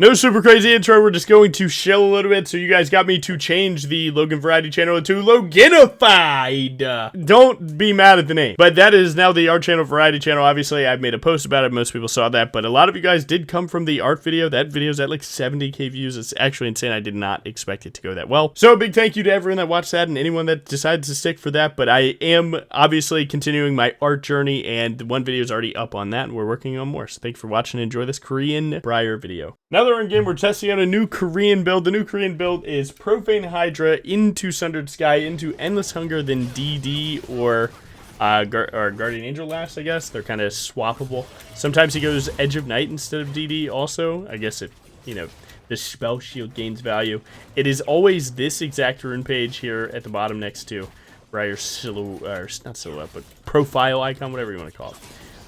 No super crazy intro, we're just going to chill a little bit, so you guys got me to change the Logan Variety channel to Loginified! Don't be mad at the name. But that is now the art channel, Variety channel. Obviously, I've made a post about it, most people saw that, but a lot of you guys did come from the art video. That video's at like 70k views. It's actually insane. I did not expect it to go that well. So a big thank you to everyone that watched that and anyone that decided to stick for that, but I am obviously continuing my art journey, and one video is already up on that, and we're working on more. So thanks for watching and enjoy this Korean Briar video. Now that we're in game, we're testing out a new Korean build. The new Korean build is Profane Hydra into Sundered Sky into Endless Hunger, then DD or Guardian Angel last, I guess. They're kind of swappable. Sometimes he goes Edge of Night instead of DD also. I guess it, you know, the spell shield gains value. It is always this exact rune page here at the bottom next to Briar's silhouette, not silhouette, but profile icon, whatever you want to call it.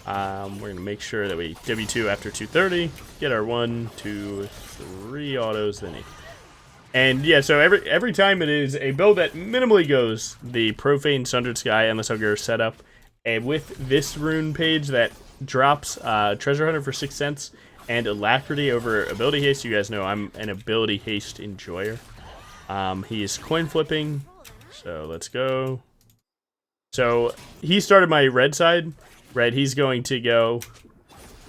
We're going to make sure that we W2 after 230, get our 1, 2, 3 autos, then 8. And yeah, so every time it is a build that minimally goes the Profane Sundered Sky Endless Hunger setup, and with this rune page that drops Treasure Hunter for 6 cents and Alacrity over Ability Haste. You guys know I'm an Ability Haste enjoyer. He is coin flipping, so let's go. So he started my red side. Right, he's going to go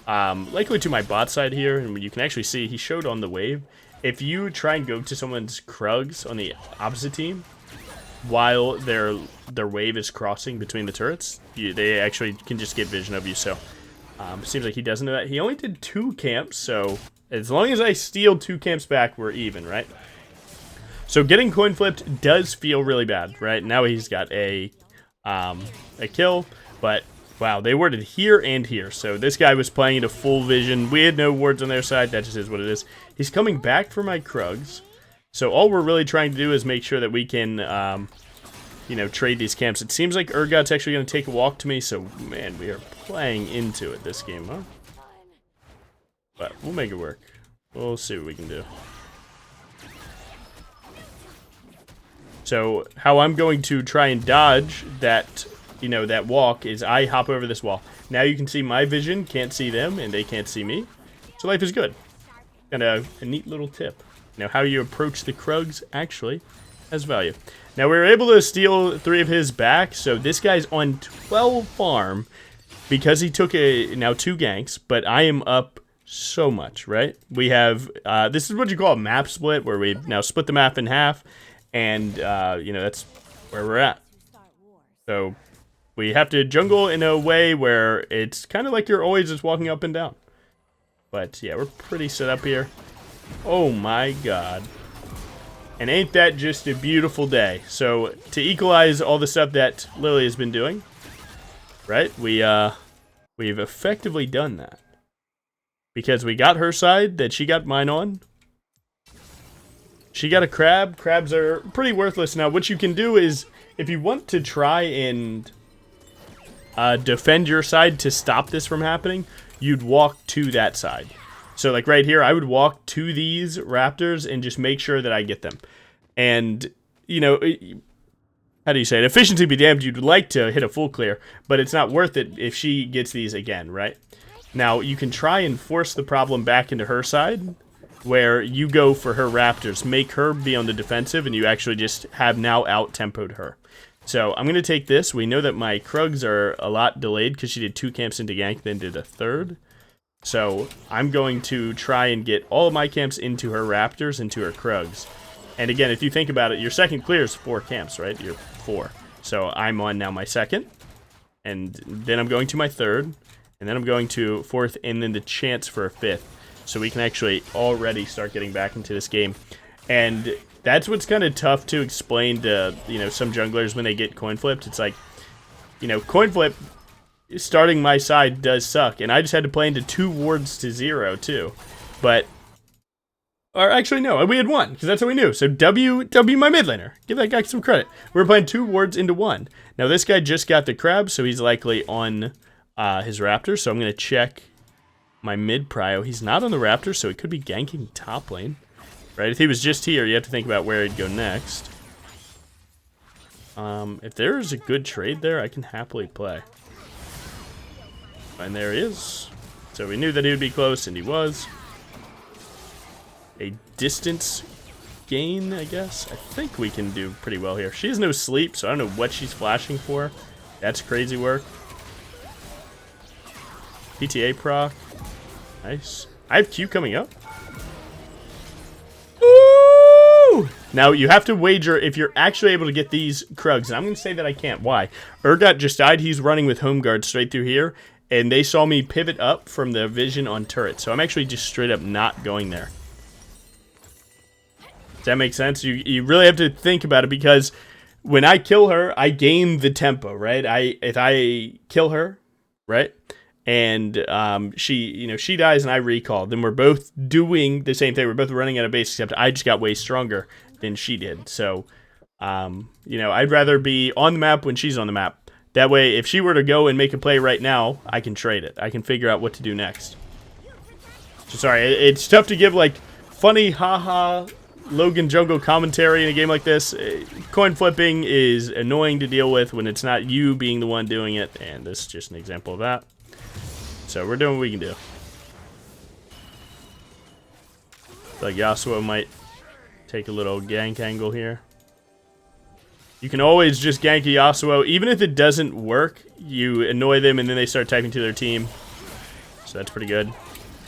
likely to my bot side here, and you can actually see he showed on the wave. If you try and go to someone's Krugs on the opposite team while their wave is crossing between the turrets, they actually can just get vision of you. So seems like he doesn't know that. He only did 2 camps, so as long as I steal 2 camps back, we're even, right? So getting coin flipped does feel really bad, right? Now he's got a kill, but wow, they warded here and here. So this guy was playing into full vision. We had no wards on their side. That just is what it is. He's coming back for my Krugs. So all we're really trying to do is make sure that we can, you know, trade these camps. It seems like Urgot's actually going to take a walk to me. So, man, we are playing into it this game, huh? But we'll make it work. We'll see what we can do. So how I'm going to try and dodge that, you know, that walk is I hop over this wall. Now you can see my vision, can't see them, and they can't see me. So life is good. And a neat little tip. Now how you approach the Krugs actually has value. Now we were able to steal 3 of his back, so this guy's on 12 farm because he took now 2 ganks, but I am up so much, right? We have, this is what you call a map split, where we now split the map in half, and, you know, that's where we're at. So we have to jungle in a way where it's kind of like you're always just walking up and down. But yeah, we're pretty set up here. Oh my god. And ain't that just a beautiful day? So to equalize all the stuff that Lily has been doing, right? We've effectively done that. Because we got her side that she got mine on. She got a crab. Crabs are pretty worthless. Now what you can do is, if you want to try and defend your side to stop this from happening, you'd walk to that side. So like right here, I would walk to these raptors and just make sure that I get them. And, you know, how do you say it? Efficiency be damned, you'd like to hit a full clear, but it's not worth it if she gets these again, right? Now, you can try and force the problem back into her side, where you go for her raptors, make her be on the defensive, and you actually just have now out-tempoed her. So I'm going to take this. We know that my Krugs are a lot delayed because she did 2 camps into gank, then did a 3rd. So I'm going to try and get all of my camps into her raptors, into her Krugs. And again, if you think about it, your second clear is 4 camps, right? You're 4. So I'm on now my 2nd. And then I'm going to my 3rd. And then I'm going to 4th, and then the chance for a 5th. So we can actually already start getting back into this game. And that's what's kind of tough to explain to, you know, some junglers when they get coin flipped. It's like, you know, coin flip starting my side does suck, and I just had to play into 2 wards to 0 too. But, or actually no, we had 1 because that's what we knew. So W my mid laner. Give that guy some credit. We were playing 2 wards into 1. Now this guy just got the crab, so he's likely on his raptor. So I'm gonna check my mid prio. He's not on the raptor, so he could be ganking top lane. Right, if he was just here, you have to think about where he'd go next. If there is a good trade there, I can happily play. And there he is. So we knew that he would be close, and he was. a distance gain, I guess. I think we can do pretty well here. She has no sleep, so I don't know what she's flashing for. That's crazy work. PTA proc. Nice. I have Q coming up. Woo! Now, you have to wager if you're actually able to get these Krugs. And I'm going to say that I can't. Why? Urgot just died. He's running with home guard straight through here. And they saw me pivot up from the vision on turret. So I'm actually just straight up not going there. Does that make sense? You really have to think about it, because when I kill her, I gain the tempo, right? If I kill her, right? And she dies and I recall, then we're both doing the same thing. We're both running at a base, except I just got way stronger than she did. So, I'd rather be on the map when she's on the map. That way, if she were to go and make a play right now, I can trade it. I can figure out what to do next. So sorry, it's tough to give like funny haha Logan jungle commentary in a game like this. Coin flipping is annoying to deal with when it's not you being the one doing it, and this is just an example of that. So we're doing what we can do. Like Yasuo might take a little gank angle here. You can always just gank a Yasuo. Even if it doesn't work, you annoy them and then they start typing to their team. So that's pretty good.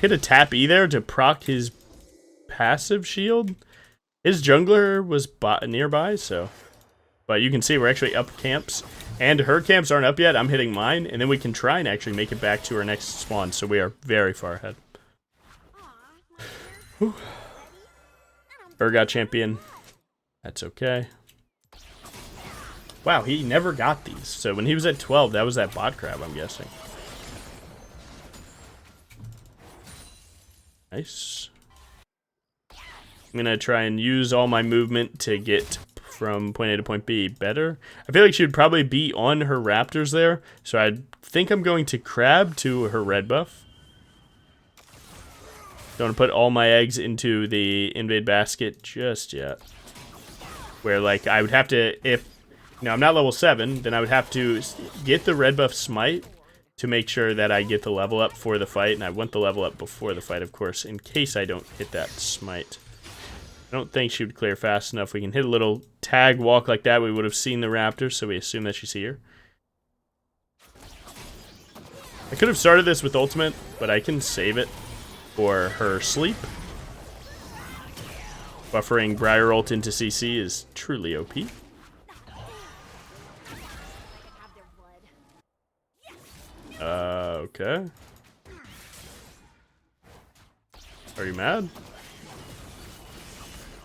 Hit a tap E there to proc his passive shield. His jungler was nearby, so. But you can see we're actually up camps. And her camps aren't up yet. I'm hitting mine. And then we can try and actually make it back to our next spawn. So we are very far ahead. Whew. Urgot champion. That's okay. Wow, he never got these. So when he was at 12, that was that bot crab, I'm guessing. Nice. I'm going to try and use all my movement to get from point A to point B better. I feel like she would probably be on her raptors there. So I think I'm going to crab to her red buff. Don't want to put all my eggs into the invade basket just yet. Where like I would have to, if I'm not level 7, then I would have to get the red buff smite to make sure that I get the level up for the fight. And I want the level up before the fight, of course, in case I don't hit that smite. I don't think she would clear fast enough. We can hit a little tag walk like that. We would have seen the raptor, so we assume that she's here. I could have started this with ultimate, but I can save it for her sleep. Buffering Briar ult into CC is truly OP. Okay. Are you mad?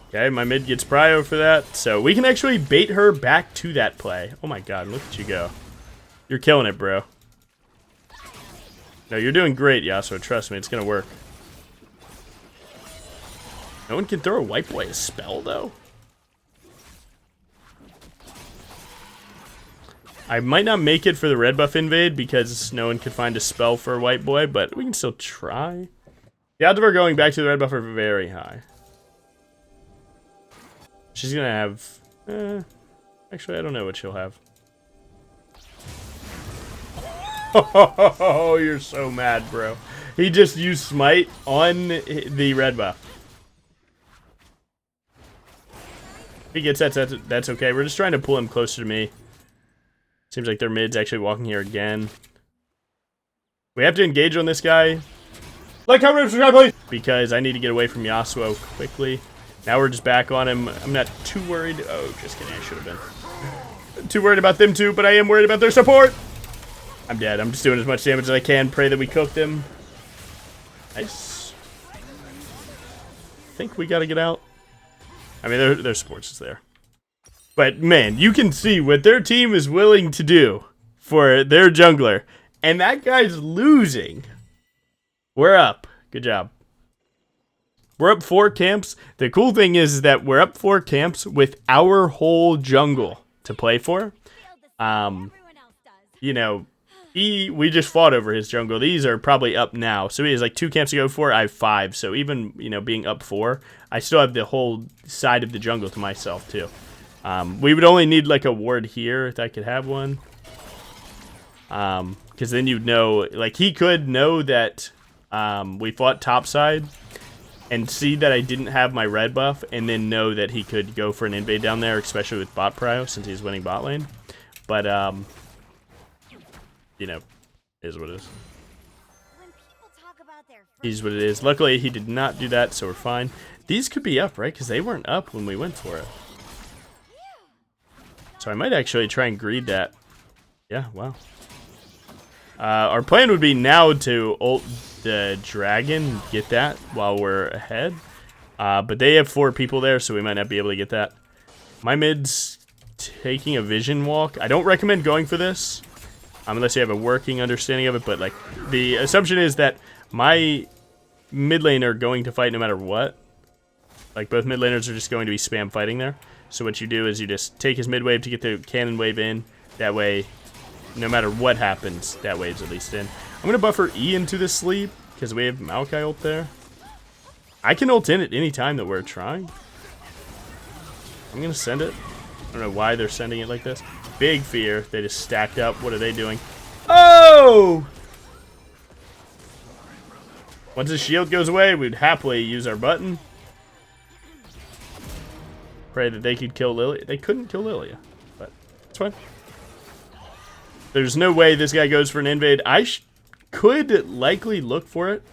Okay, my mid gets prio for that. So we can actually bait her back to that play. Oh my god, look at you go. You're killing it, bro. No, you're doing great, Yasuo. Trust me, it's gonna work. No one can throw a wipe away a spell, though. I might not make it for the red buff invade because no one could find a spell for White Boy, but we can still try. The odds of her going back to the red buff are very high. She's gonna have... actually, I don't know what she'll have. Oh, you're so mad, bro. He just used smite on the red buff. If he gets that, that's okay. We're just trying to pull him closer to me. Seems like their mid's actually walking here again. We have to engage on this guy. Like, comment, subscribe, please! Because I need to get away from Yasuo quickly. Now we're just back on him. I'm not too worried. Oh, just kidding. I should have been. Too worried about them too, but I am worried about their support. I'm dead. I'm just doing as much damage as I can. Pray that we cook them. Nice. I think we got to get out. I mean, their support's just there. But, man, you can see what their team is willing to do for their jungler. And that guy's losing. We're up. Good job. We're up 4 camps. The cool thing is that we're up 4 camps with our whole jungle to play for. We just fought over his jungle. These are probably up now. So he has like 2 camps to go for. I have 5. So even, being up 4, I still have the whole side of the jungle to myself too. We would only need like a ward here if I could have one. Because then you'd know, like he could know that we fought topside. and see that I didn't have my red buff, and then know that he could go for an invade down there, especially with bot prio, since he's winning bot lane. But, you know, is what it is. Is what it is. Luckily, he did not do that, so we're fine. These could be up, right? Because they weren't up when we went for it. So I might actually try and greed that. Yeah, wow. Our plan would be now to ult the dragon, get that while we're ahead. But they have 4 people there, so we might not be able to get that. My mid's taking a vision walk. I don't recommend going for this, unless you have a working understanding of it. But like, the assumption is that my mid lane are going to fight no matter what. Like, both mid laners are just going to be spam fighting there. So what you do is you just take his mid wave to get the cannon wave in. That way, no matter what happens, that wave's at least in. I'm going to buffer E into this sleep, because we have Maokai ult there. I can ult in at any time that we're trying. I'm going to send it. I don't know why they're sending it like this. Big fear. They just stacked up. What are they doing? Oh! Once his shield goes away, we'd happily use our button. Pray that they could kill Lilia. They couldn't kill Lilia, but it's fine. There's no way this guy goes for an invade. I could likely look for it.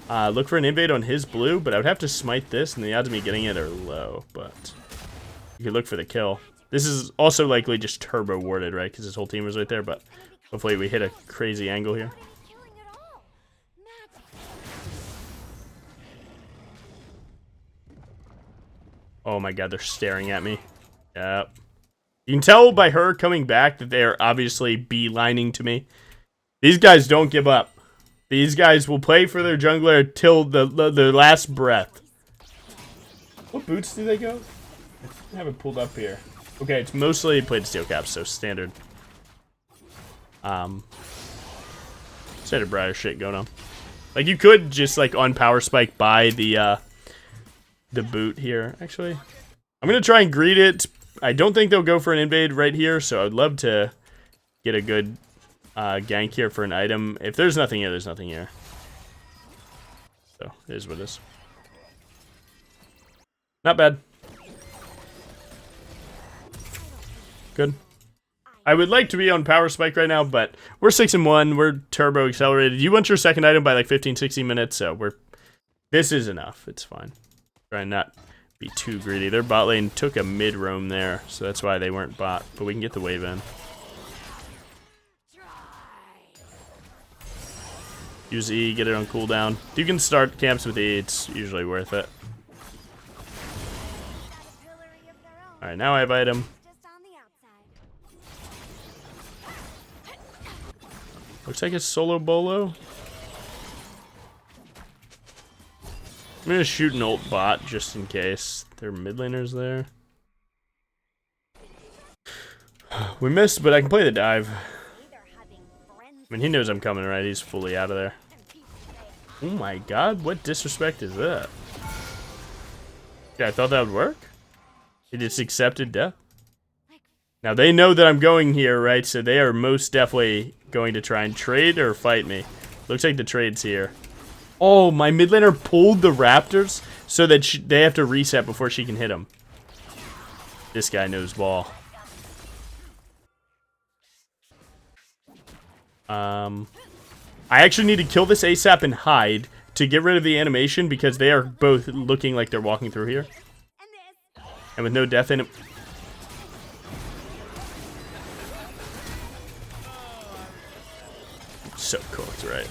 Look for an invade on his blue, but I would have to smite this, and the odds of me getting it are low, but you could look for the kill. This is also likely just turbo warded, right? Because his whole team was right there, but hopefully we hit a crazy angle here. Oh my god, they're staring at me. Yep. You can tell by her coming back that they are obviously beelining to me. These guys don't give up. These guys will play for their jungler till their last breath. What boots do they go? I have it pulled up here. Okay, it's mostly plated steel caps, so standard. Standard Briar shit going on. Like, you could just, like, on power spike buy the boot here. Actually, I'm gonna try and greet it. I don't think they'll go for an invade right here, so I'd love to get a good gank here for an item. If there's nothing here, there's nothing here. So, it is what it is. Not bad. Good. I would like to be on power spike right now, but we're 6-1. We're turbo accelerated. You want your second item by like 15-16 minutes, so this is enough. It's fine. Try and not be too greedy. Their bot lane took a mid roam there, so that's why they weren't bot, but we can get the wave in. Use E, get it on cooldown. You can start camps with E, it's usually worth it. Alright, now I have item. Looks like it's solo bolo. I'm gonna shoot an ult bot just in case. Their mid laner's there. We missed, but I can play the dive. I mean, he knows I'm coming, right? He's fully out of there. Oh my god, what disrespect is that? Yeah, I thought that would work. He just accepted death. Now, they know that I'm going here, right? So they are most definitely going to try and trade or fight me. Looks like the trade's here. Oh, my mid laner pulled the raptors so that they have to reset before she can hit him. This guy knows ball. I actually need to kill this ASAP and hide to get rid of the animation because they are both looking like they're walking through here. And with no death in it. So cooked, right?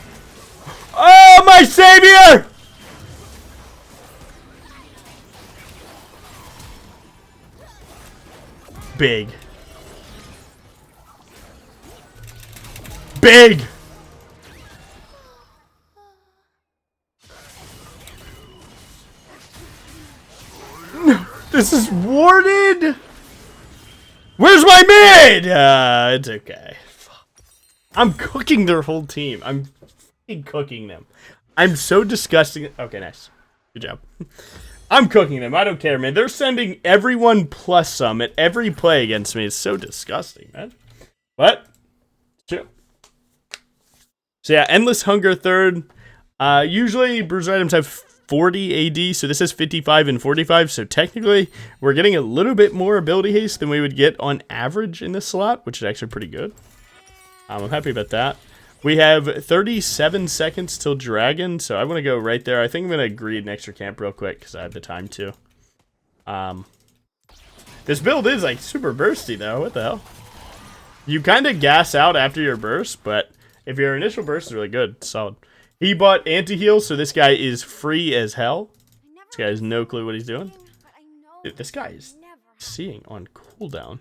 Oh, my savior! Big. Big! No, this is warded! Where's my mid? It's okay. I'm cooking their whole team. I'm fucking cooking them. I'm so disgusting. Okay, nice. Good job. I'm cooking them. I don't care, man. They're sending everyone plus some at every play against me. It's so disgusting, man. But, chill. So yeah, Endless Hunger third. Usually bruiser items have 40 AD, so this is 55 and 45, so technically we're getting a little bit more ability haste than we would get on average in this slot, which is actually pretty good. I'm happy about that. We have 37 seconds till Dragon, so I want to go right there. I think I'm going to greed an extra camp real quick because I have the time to. This build is like super bursty though, what the hell? You kind of gas out after your burst, but if your initial burst is really good, it's solid. He bought anti-heal, so this guy is free as hell. This guy has no clue what he's doing. Dude, this guy is seeing on cooldown.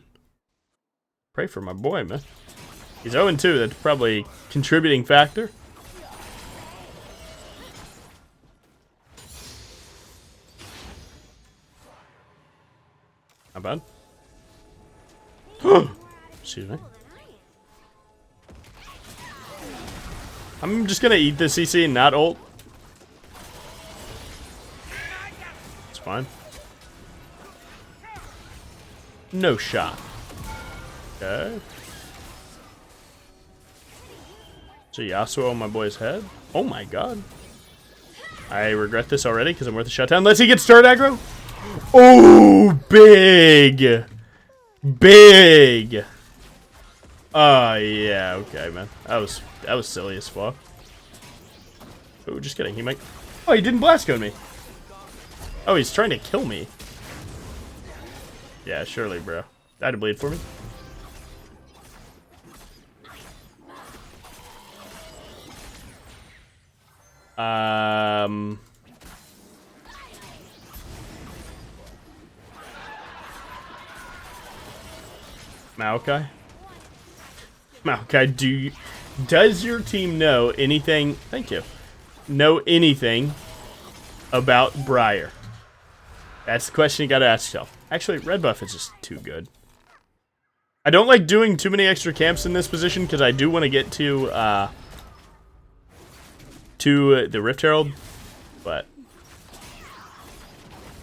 Pray for my boy, man. He's 0-2, that's probably a contributing factor. Not bad. Excuse me. I'm just gonna eat the CC and not ult. It's fine. No shot. Okay. So Yasuo on my boy's head. Oh my god. I regret this already because I'm worth a shutdown. Unless he gets turret aggro. Oh, big. Big. Oh, yeah. Okay, man. That was silly as fuck. Oh, just kidding. He might... Oh, he didn't blast cone me. Oh, he's trying to kill me. Yeah, surely, bro. That'd bleed for me. Maokai, does your team know anything? Thank you. Know anything about Briar? That's the question you gotta ask yourself. Actually, red buff is just too good. I don't like doing too many extra camps in this position because I do want to get to the Rift Herald, but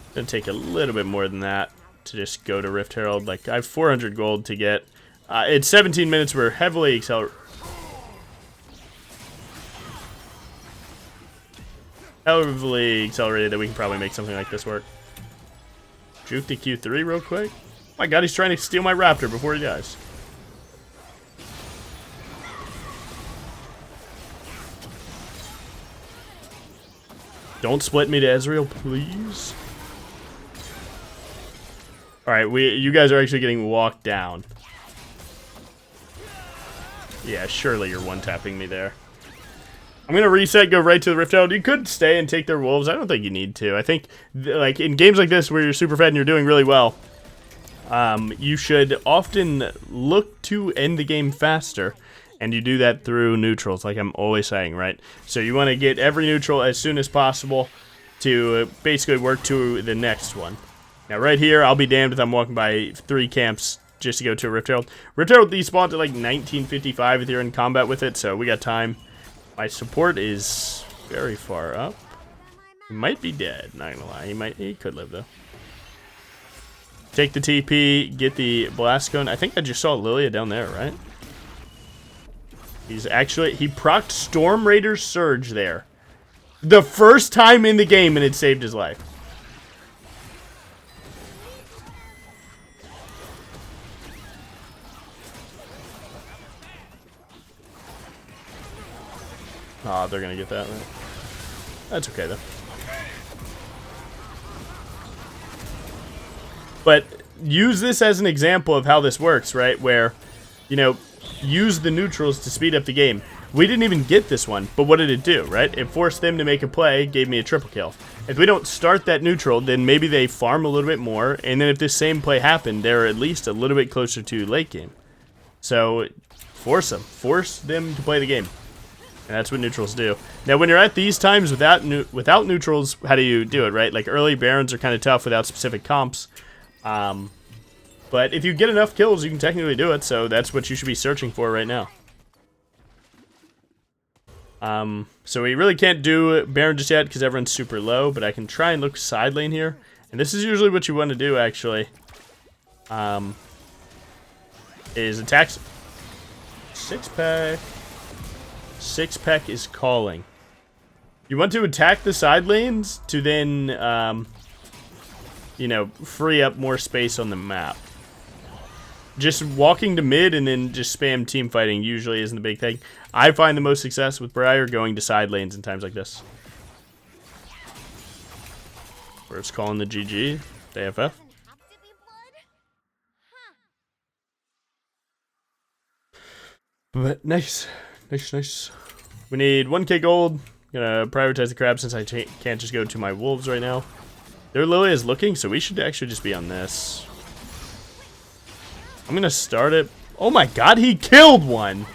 it's gonna take a little bit more than that to just go to Rift Herald. Like, I have 400 gold to get. It's 17 minutes. We're heavily accelerated that we can probably make something like this work. Juke the Q3 real quick. Oh my god, he's trying to steal my raptor before he dies. Don't split me to Ezreal, please. Alright, you guys are actually getting walked down. Yeah, surely you're one-tapping me there. I'm going to reset, go right to the Rift Herald. You could stay and take their wolves. I don't think you need to. I think, like, in games like this where you're super fed and you're doing really well, you should often look to end the game faster. And you do that through neutrals, like I'm always saying, right? So you want to get every neutral as soon as possible to basically work to the next one. Now, right here, I'll be damned if I'm walking by 3 camps just to go to a Rift Herald. Rift Herald despawned at like 1955 if you're in combat with it, so we got time. My support is very far up. He might be dead, not gonna lie. He could live, though. Take the TP, get the blast cone. I think I just saw Lilia down there, right? He procced Storm Raider's Surge there. The first time in the game, and it saved his life. Oh, they're gonna get that right. That's okay, though. But use this as an example of how this works, right? Where, you know, use the neutrals to speed up the game. We didn't even get this one, but what did it do, right? It forced them to make a play, gave me a triple kill. If we don't start that neutral, then maybe they farm a little bit more, and then if this same play happened, they're at least a little bit closer to late game. So, force them. Force them to play the game. And that's what neutrals do. Now, when you're at these times without neutrals, how do you do it, right? Like, early Barons are kind of tough without specific comps. But if you get enough kills, you can technically do it, so that's what you should be searching for right now. So we really can't do Baron just yet because everyone's super low, but I can try and look side lane here. And this is usually what you want to do, actually. Is attack... Six-pack is calling. You want to attack the side lanes to then, you know, free up more space on the map. Just walking to mid and then just spam team fighting usually isn't the big thing. I find the most success with Briar going to side lanes in times like this. Where it's calling the GG, the AFF. But nice. Nice. We need 1k gold. Gonna prioritize the crab since I can't just go to my wolves right now. Their Lily is looking, so we should actually just be on this. I'm gonna start it. Oh my god, he killed one!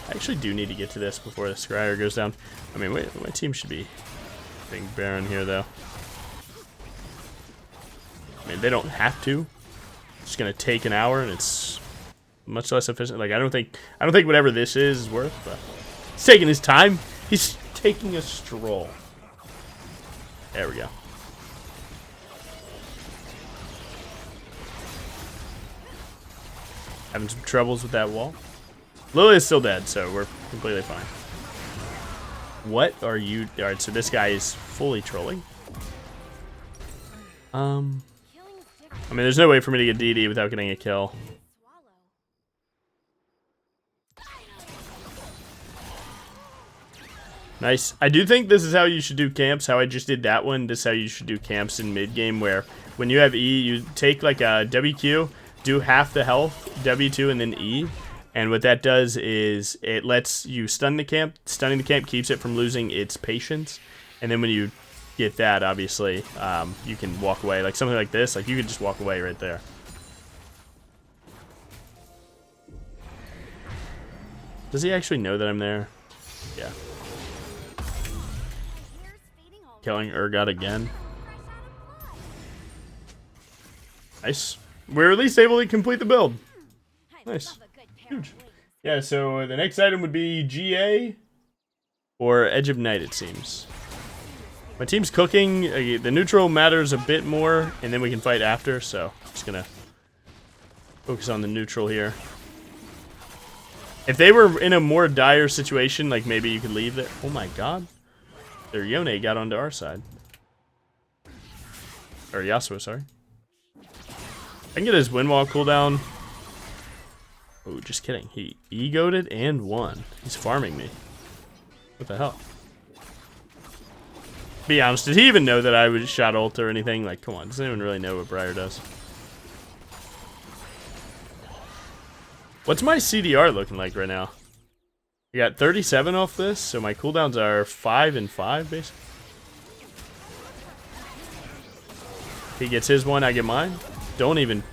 I actually do need to get to this before the Scryer goes down. I mean, wait, my team should be being Baron here, though. I mean, they don't have to. It's just gonna take an hour, and it's much less efficient. Like, I don't think whatever this is worth, but he's taking his time. He's taking a stroll. There we go. Having some troubles with that wall. Lily is still dead, so we're completely fine. What are you? Alright, so this guy is fully trolling. I mean, there's no way for me to get DD without getting a kill. Nice. I do think this is how you should do camps. How I just did that one. This is how you should do camps in mid game, where when you have E, you take like a WQ, do half the health, W2, and then E. And what that does is it lets you stun the camp. Stunning the camp keeps it from losing its patience. And then when you get that, obviously, you can walk away. Like something like this, like you could just walk away right there. Does he actually know that I'm there? Yeah. Killing Urgot again. Nice. We're at least able to complete the build. Nice. Huge. Yeah, so the next item would be GA or Edge of Night, it seems. My team's cooking. The neutral matters a bit more, and then we can fight after, so I'm just going to focus on the neutral here. If they were in a more dire situation, like maybe you could leave there. Oh my god. Their Yone got onto our side. Or Yasuo, sorry. I can get his wind wall cooldown. Oh, just kidding. He egoed it and won. He's farming me. What the hell? Be honest, did he even know that I was shot ult or anything? Like, come on. Does anyone really know what Briar does? What's my CDR looking like right now? I got 37 off this, so my cooldowns are 5 and 5, basically. He gets his one, I get mine. Don't even...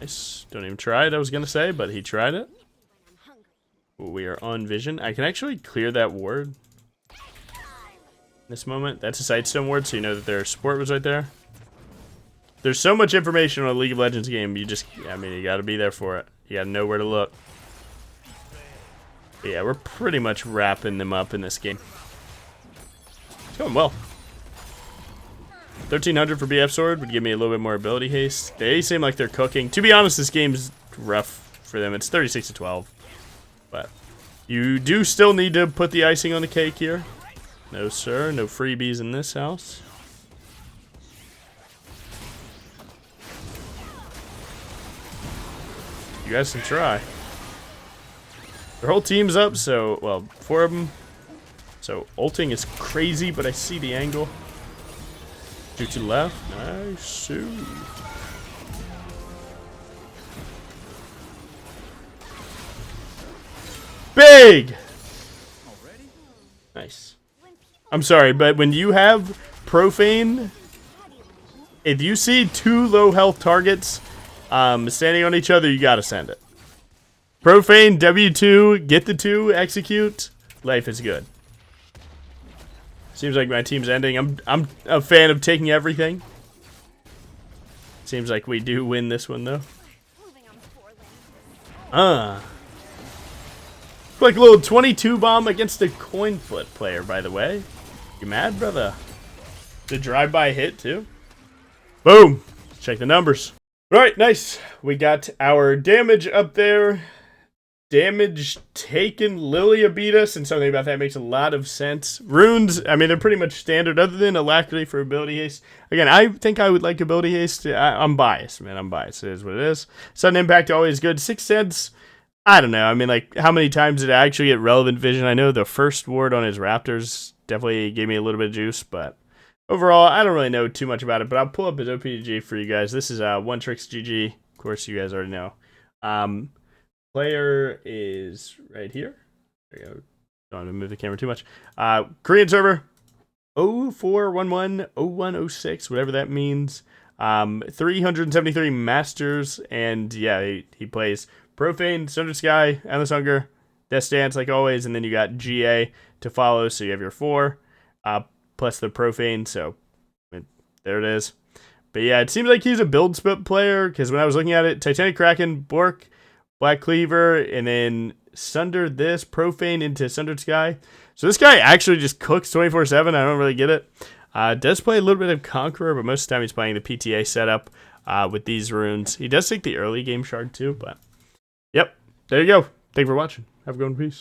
Nice. Don't even try it, I was going to say, but he tried it. Ooh, we are on vision. I can actually clear that ward. In this moment. That's a Sightstone ward, so you know that their support was right there. There's so much information on a League of Legends game, you just... I mean, you got to be there for it. You got to know where to look. But yeah, we're pretty much wrapping them up in this game. It's going well. 1300 for BF Sword would give me a little bit more ability haste. They seem like they're cooking. To be honest, this game's rough for them. It's 36 to 12. But you do still need to put the icing on the cake here. No, sir. No freebies in this house. You guys can try. Their whole team's up, so, well, 4 of them. So, ulting is crazy, but I see the angle. Shoot to the left. Nice. Big! Nice. I'm sorry, but when you have Profane, if you see 2 low health targets standing on each other, you gotta send it. Profane, W2, get the 2, execute. Life is good. Seems like my team's ending. I'm a fan of taking everything. Seems like we do win this one though. Like a little 22 bomb against a coin flip player, by the way. You mad, brother? The drive-by hit too. Boom. Check the numbers. All right, nice. We got our damage up there. damage taken. Lilia beat us, and something about that makes a lot of sense. Runes, I mean, they're pretty much standard, other than Alacrity for ability haste. Again, I think I would like ability haste. I'm biased, man. I'm biased. It is what it is. Sudden impact, always good. 6 cents. I don't know. I mean, like, how many times did I actually get relevant vision? I know the first ward on his Raptors definitely gave me a little bit of juice, but overall, I don't really know too much about it. But I'll pull up his OPG for you guys. This is One Tricks GG. Of course, you guys already know. Player is right here. There you go. Don't want to move the camera too much. Korean server 04110106, whatever that means. 373 masters, and yeah, he plays Profane, Sundered Sky, Endless Hunger, Death Stance, like always, and then you got GA to follow, so you have your 4, plus the Profane, so there it is. But yeah, it seems like he's a build split player, because when I was looking at it, Titanic Kraken, Bork, Black Cleaver, and then Sundered this, Profane into Sundered Sky. So this guy actually just cooks 24/7, I don't really get it. Does play a little bit of Conqueror, but most of the time he's playing the PTA setup with these runes. He does take the early game shard too, but yep, there you go. Thank you for watching. Have a good one. Peace.